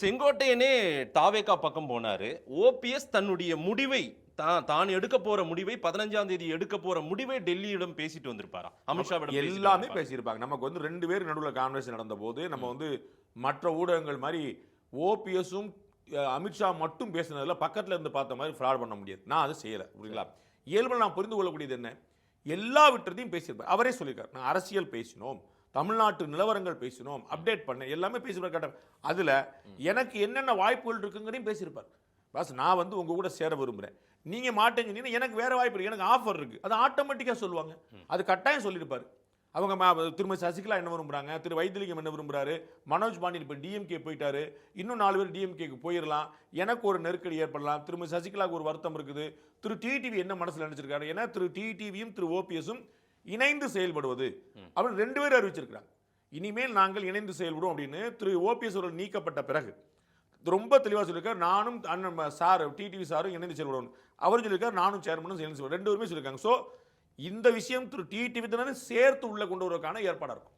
செங்கோட்டையனே தாவேகா பக்கம் போனாரு. ஓபிஎஸ் தன்னுடைய முடிவை தான் எடுக்க போற முடிவை 15ஆம் தேதி எடுக்க போற முடிவை டெல்லியிடம் பேசிட்டு வந்திருப்பாராம். அமித்ஷாவிடம் எல்லாமே பேசியிருப்பாங்க. நமக்கு வந்து 2 பேர் நடுவுல கான்வர்சேஷன் நடந்த போது நம்ம வந்து மற்ற ஊடகங்கள் மாதிரி ஓபிஎஸும் அமித்ஷா மட்டும் பேசினதுல பக்கத்துல இருந்து பார்த்த மாதிரி ஃப்ராட் பண்ண முடியாது. நான் அதை செய்யல. புரியுங்களா? இயல்புல நான் புரிந்து கொள்ளக்கூடியது என்ன, எல்லா விட்டத்தையும் பேசியிருப்பார். அவரே சொல்லியிருக்கார், நான் அரசியல் பேசினோம், தமிழ்நாட்டு நிலவரங்கள் பேசினோம், அப்டேட் பண்ண எல்லாமே பேசியிருப்பார். அதுல எனக்கு என்னென்ன வாய்ப்புகள் இருக்குங்கிறதையும் பேசியிருப்பார். பாஸ், நான் வந்து உங்க கூட சேர விரும்புறேன், நீங்க மாட்டேங்க, எனக்கு வேற வாய்ப்பு இருக்கு, எனக்கு ஆஃபர் இருக்கு, அது ஆட்டோமேட்டிக்கா சொல்லுவாங்க. அது கட்டாயம் சொல்லியிருப்பாரு. அவங்க திருமதி சசிகலா என்ன விரும்புறாங்க, திரு வைத்திலிங்கம் என்ன விரும்புறாரு, மனோஜ் பாண்டியன் இப்போ டிஎம்கே போயிட்டாரு, இன்னும் 4 பேர் டிஎம்கேக்கு போயிடலாம், எனக்கு ஒரு நெருக்கடி ஏற்படலாம், திருமதி சசிகலாவுக்கு ஒரு வருத்தம் இருக்குது, திரு டிடிவி என்ன மனசுல நினைச்சிருக்காரு, ஏன்னா திரு டிடிவியும் திரு ஓபிஎஸும் இணைந்து செயல்படுவது அப்படின்னு 2 பேரும் அறிவிச்சிருக்கிறாங்க. இனிமேல் நாங்கள் இணைந்து செயல்படுவோம் அப்படின்னு திரு ஓபிஎஸ் அவர்கள் நீக்கப்பட்ட பிறகு ரொம்ப தெளிவாக சொல்லியிருக்காரு. நானும் அண்ணன் சார் டிடிவி சாரும் இணைந்து செயல்படுவோம். அவர் சொல்லியிருக்காரு, நானும் சேர்மனும் இணைந்து 2 பேருமே சொல்லியிருக்காங்க. ஸோ இந்த விஷயம் திரு டிடிவி சேர்த்து உள்ள கொண்டு வருவதற்கான ஏற்பாடாக இருக்கும்.